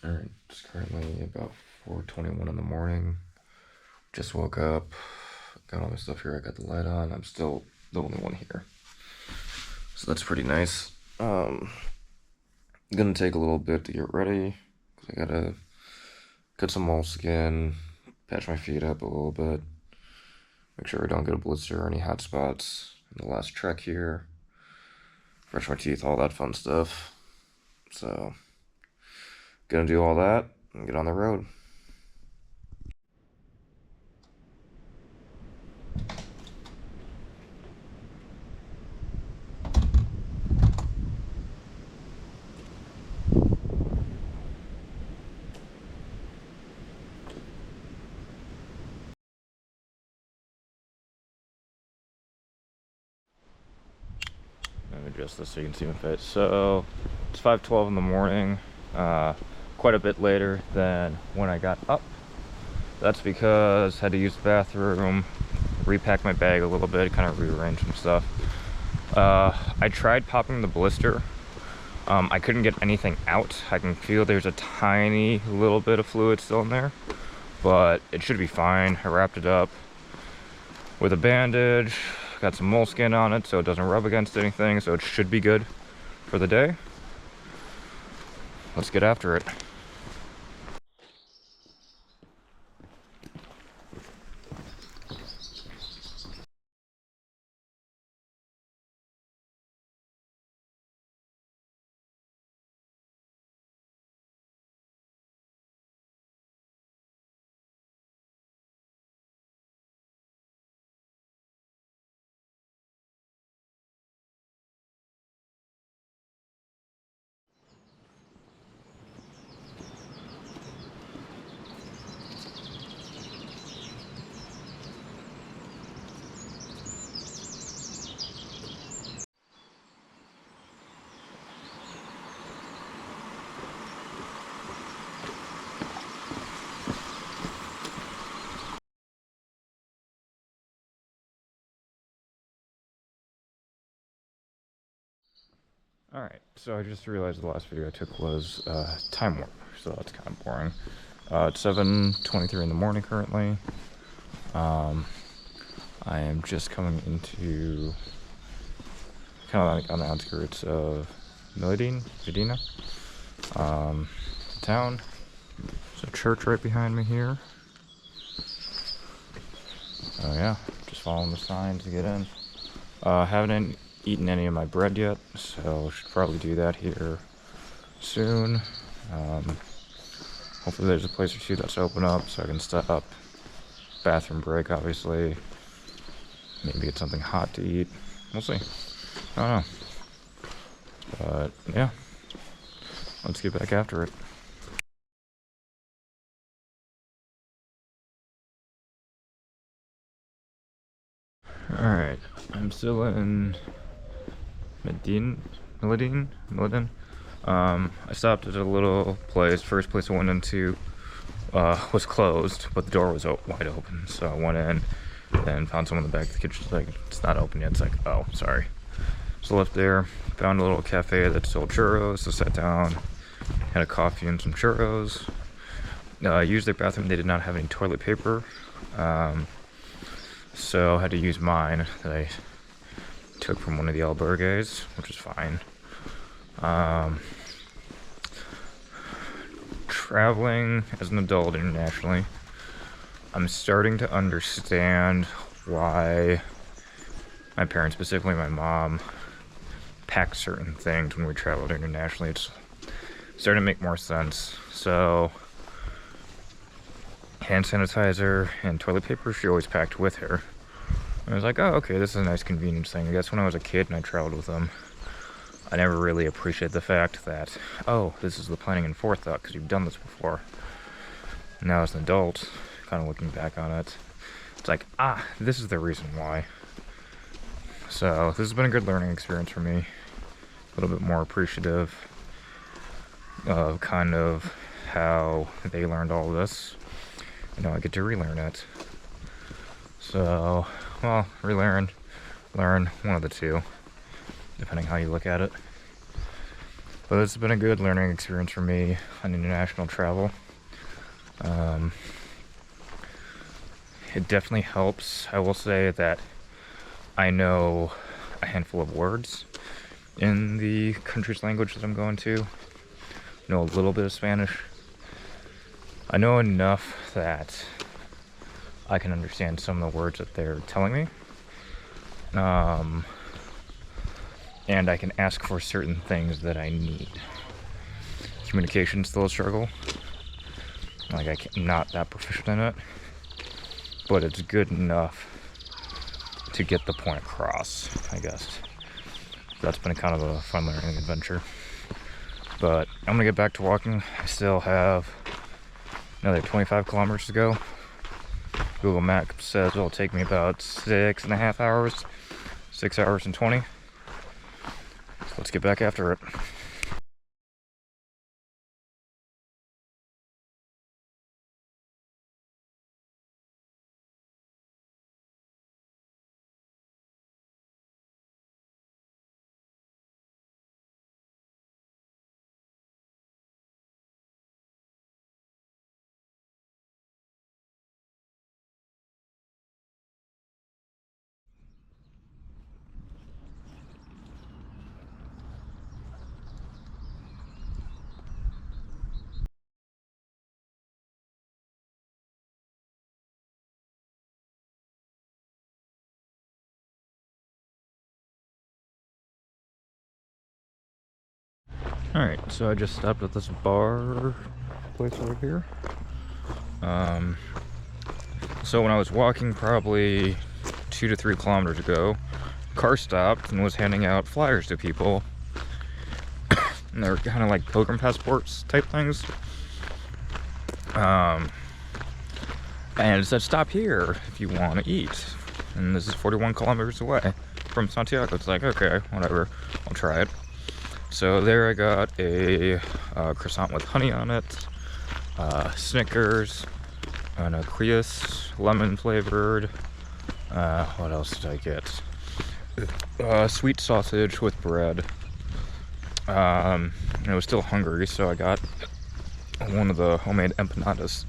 Alright, it's currently about 4:21 in the morning. Just woke up, got all my stuff here, I got the light on. I'm still the only one here. So that's pretty nice. Gonna take a little bit to get ready, because I gotta cut some moleskin, patch my feet up a little bit, make sure I don't get a blister or any hot spots in the last trek here, brush my teeth, all that fun stuff. So, gonna do all that and get on the road. Let me adjust this so you can see my face. So it's 5:12 in the morning, quite a bit later than when I got up. That's because I had to use the bathroom, repack my bag a little bit, kind of rearrange some stuff. I tried popping the blister. I couldn't get anything out. I can feel there's a tiny little bit of fluid still in there, but it should be fine. I wrapped it up with a bandage, got some moleskin on it so it doesn't rub against anything, so it should be good for the day. Let's get after it. Alright, so I just realized the last video I took was time warp, so that's kind of boring. It's 7:23 in the morning currently. I am just coming into kind of like on the outskirts of Medina, town. There's a church right behind me here. Oh yeah, just following the sign to get in. Haven't eaten any of my bread yet, so should probably do that here soon. Hopefully there's a place or two that's open up so I can stop. Bathroom break, obviously. Maybe get something hot to eat. We'll see. I don't know. But yeah, let's get back after it. Alright, I'm still in Medina. I stopped at a little place. First place I went into was closed, but the door was wide open. So I went in and found someone in the back of the kitchen. Like, it's not open yet. It's like, oh, sorry. So left there, found a little cafe that sold churros. So sat down, had a coffee and some churros. Used their bathroom. They did not have any toilet paper. So I had to use mine that I took from one of the albergues, which is fine. Traveling as an adult internationally, I'm starting to understand why my parents, specifically my mom, pack certain things when we traveled internationally. It's starting to make more sense. So hand sanitizer and toilet paper she always packed with her. And I was like, oh, okay, this is a nice convenience thing. I guess when I was a kid and I traveled with them, I never really appreciated the fact that, oh, this is the planning and forethought because you've done this before. Now as an adult, kind of looking back on it, it's like, this is the reason why. So this has been a good learning experience for me. A little bit more appreciative of kind of how they learned all of this. And now I get to relearn it. So, well, relearn, learn, one of the two, depending how you look at it. But it's been a good learning experience for me on international travel. It definitely helps. I will say that I know a handful of words in the country's language that I'm going to. Know a little bit of Spanish. I know enough that I can understand some of the words that they're telling me. And I can ask for certain things that I need. Communication's still a struggle. Like, I'm not that proficient in it, but it's good enough to get the point across, I guess. That's been kind of a fun learning adventure. But I'm gonna get back to walking. I still have another 25 kilometers to go. Google Maps says it'll take me about 6.5 hours, 6 hours and 20. So let's get back after it. Alright, so I just stopped at this bar place over here. So when I was walking probably 2 to 3 kilometers ago, car stopped and was handing out flyers to people. And they're kind of like pilgrim passports type things. And it said, stop here if you want to eat. And this is 41 kilometers away from Santiago. It's like, okay, whatever, I'll try it. So there I got a croissant with honey on it, Snickers, and a Creus, lemon flavored. What else did I get? Sweet sausage with bread. And I was still hungry, so I got one of the homemade empanadas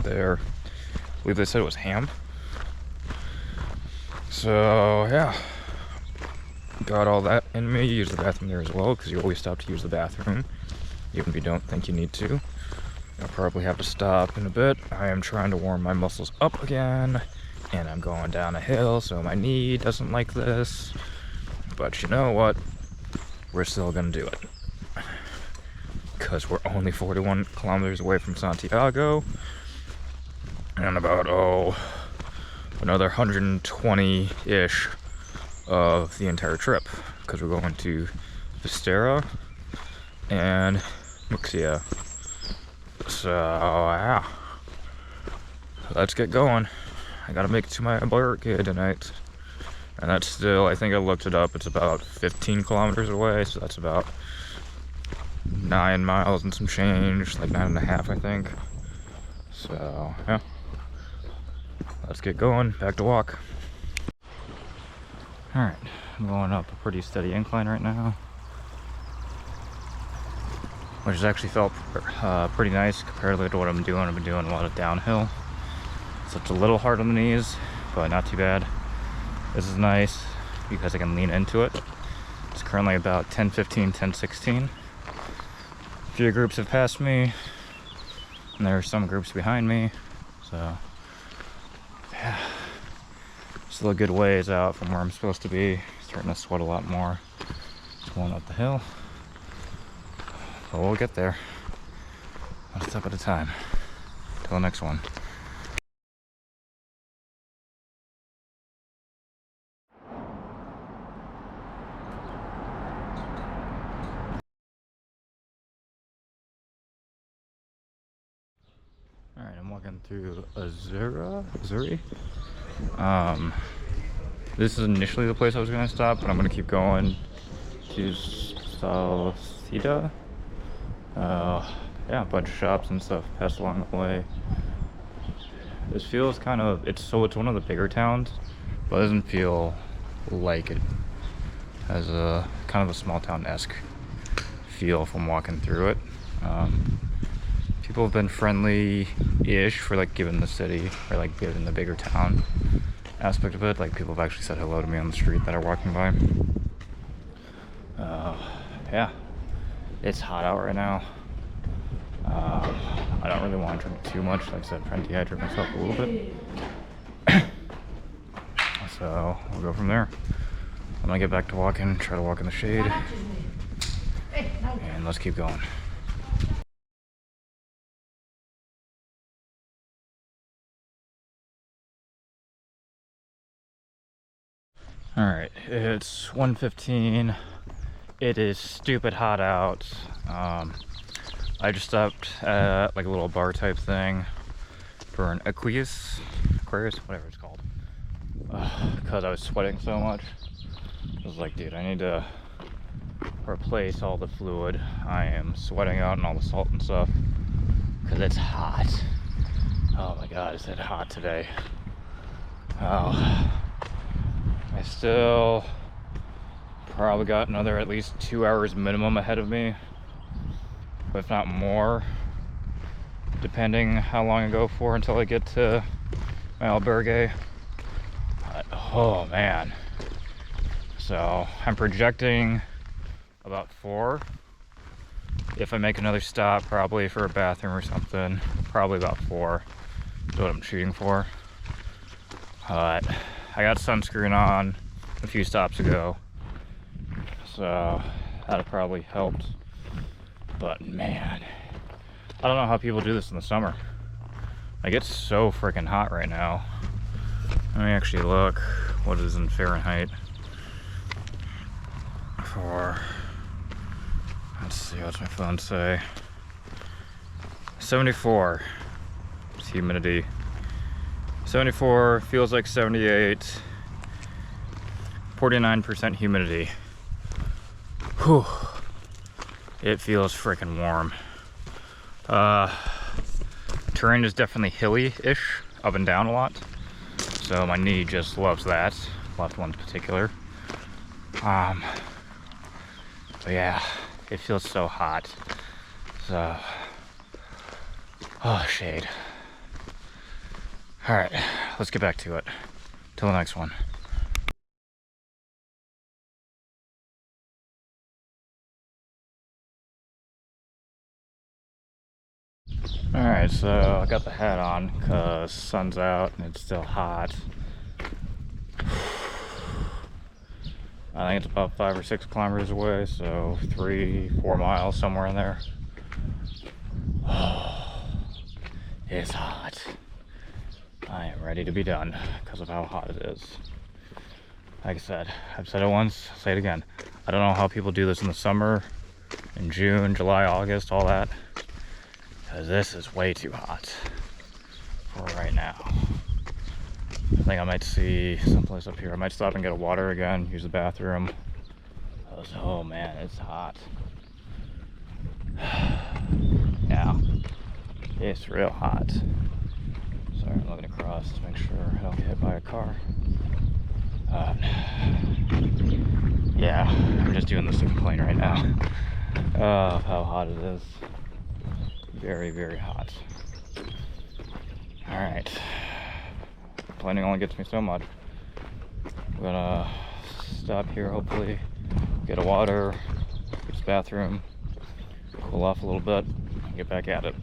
there. I believe they said it was ham. So yeah, got all that in me. Used the bathroom there as well, because you always stop to use the bathroom, even if you don't think you need to. I'll probably have to stop in a bit. I am trying to warm my muscles up again, and I'm going down a hill, so my knee doesn't like this. But you know what? We're still gonna do it. Because we're only 41 kilometers away from Santiago, and about, another 120-ish of the entire trip, because we're going to Vistera and Muxia. So yeah, let's get going. I gotta make it to my birthday tonight, and that's still, I think I looked it up, it's about 15 kilometers away, so that's about 9 miles and some change, like 9.5 I think. So yeah, let's get going, back to walk. Alright, I'm going up a pretty steady incline right now, which has actually felt pretty nice compared to what I'm doing. I've been doing a lot of downhill, so it's a little hard on the knees, but not too bad. This is nice because I can lean into it. It's currently about 10:15, 10:16. A few groups have passed me, and there are some groups behind me, so yeah. Still a good ways out from where I'm supposed to be. Starting to sweat a lot more. Going up the hill. But we'll get there. One step at a time. Till the next one. Alright, I'm walking through Azuri. This is initially the place I was going to stop, but I'm going to keep going to Salcida. Yeah, a bunch of shops and stuff passed along the way. This feels kind of, it's one of the bigger towns, but it doesn't feel like it has a kind of a small town-esque feel from walking through it. People have been friendly-ish for like given the city or like given the bigger town aspect of it. Like people have actually said hello to me on the street that are walking by. Yeah, it's hot out right now. I don't really want to drink too much. Like I said, I'm trying to dehydrate myself a little bit. So we'll go from there. I'm gonna get back to walking, try to walk in the shade, and let's keep going. Alright, it's 1:15. It is stupid hot out. I just stopped at like a little bar type thing for an Aquarius, whatever it's called. Because I was sweating so much. I was like, dude, I need to replace all the fluid. I am sweating out and all the salt and stuff because it's hot. Oh my god, is it hot today? Oh, I still probably got another at least 2 hours minimum ahead of me, if not more, depending how long I go for until I get to my albergue. But, oh man. So I'm projecting about 4. If I make another stop, probably for a bathroom or something, probably about 4 is what I'm shooting for. But I got sunscreen on a few stops ago, so that probably helped. But man, I don't know how people do this in the summer. Like, it's so freaking hot right now. Let me actually look what it is in Fahrenheit for, let's see, what's my phone say? 74 is humidity. 74 feels like 78. 49% humidity. Whew. It feels freaking warm. Terrain is definitely hilly-ish, up and down a lot. So my knee just loves that, left one in particular. But yeah, it feels so hot. So, oh, shade. All right, let's get back to it. Till the next one. All right, so I got the hat on because sun's out and it's still hot. I think it's about 5 or 6 kilometers away, so 3-4 miles, somewhere in there. It's hot. I am ready to be done because of how hot it is. Like I said, I've said it once, I'll say it again. I don't know how people do this in the summer, in June, July, August, all that. Because this is way too hot for right now. I think I might see someplace up here. I might stop and get a water again, use the bathroom. Oh man, it's hot. Yeah, it's real hot. Sorry, I'm looking across to make sure I don't get hit by a car. Yeah, I'm just doing this to complain right now. Oh, how hot it is. Very, very hot. Alright. Complaining only gets me so much. I'm gonna stop here, hopefully, get a water, use the bathroom, cool off a little bit, and get back at it.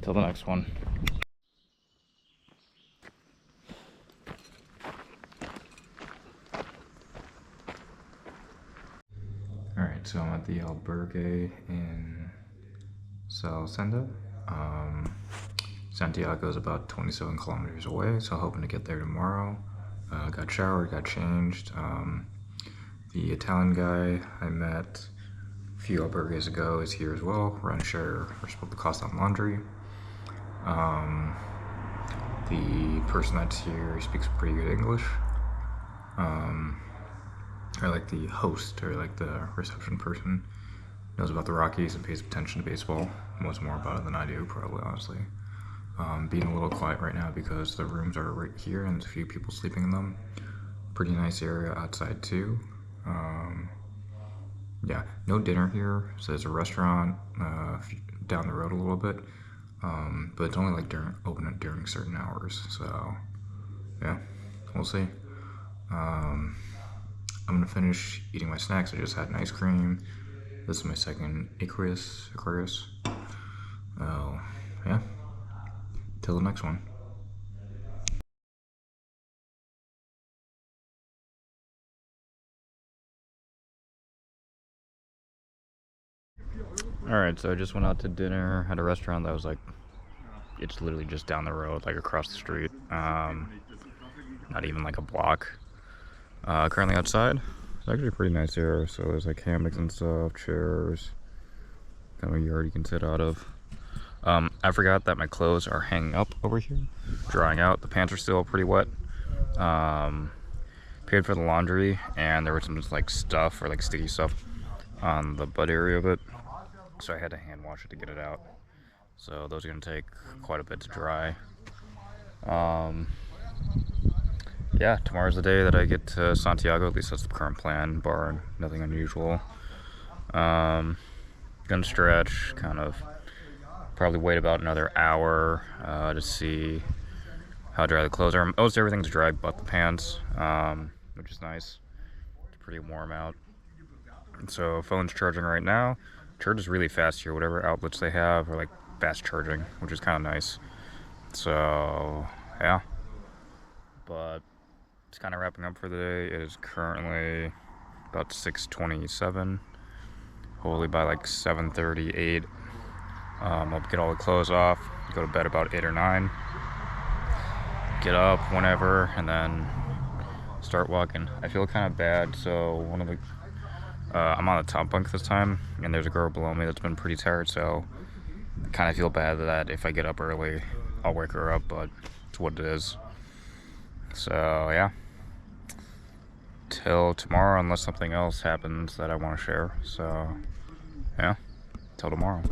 Till the next one. Alright, so I'm at the albergue in Senda. Santiago is about 27 kilometers away, so hoping to get there tomorrow. Got showered, got changed. The Italian guy I met a few albergues ago is here as well. We're unsure we're split the cost on laundry. The person that's here speaks pretty good English. Or like the host, or like the reception person, knows about the Rockies and pays attention to baseball. Knows more about it than I do, probably, honestly. Being a little quiet right now because the rooms are right here and there's a few people sleeping in them. Pretty nice area outside too. Yeah, no dinner here. So there's a restaurant down the road a little bit, but it's only like open during certain hours. So yeah, we'll see. Um, I'm gonna finish eating my snacks. I just had an ice cream. This is my second Aquarius. Oh, yeah. Till the next one. Alright, so I just went out to dinner at a restaurant that was like, it's literally just down the road, like across the street. Not even like a block. Currently outside. It's actually pretty nice here. So there's like hammocks and stuff, chairs, kind of a yard you can sit out of. I forgot that my clothes are hanging up over here, drying out. The pants are still pretty wet. Paid for the laundry, and there was some just like stuff or like sticky stuff on the butt area of it, so I had to hand wash it to get it out. So those are gonna take quite a bit to dry. Yeah, tomorrow's the day that I get to Santiago. At least that's the current plan, barring nothing unusual. Gonna stretch, kind of probably wait about another hour to see how dry the clothes are. Most everything's dry but the pants, which is nice. It's pretty warm out. So phone's charging right now. Charges really fast here. Whatever outlets they have are like fast charging, which is kind of nice. So yeah, but it's kind of wrapping up for the day. It is currently about 6:27. Hopefully by like 7:38, I'll get all the clothes off, go to bed about 8 or 9, get up whenever, and then start walking. I feel kind of bad, so I'm on the top bunk this time, and there's a girl below me that's been pretty tired, so I kind of feel bad that if I get up early, I'll wake her up, but it's what it is. So yeah, till tomorrow, unless something else happens that I want to share. So yeah, till tomorrow.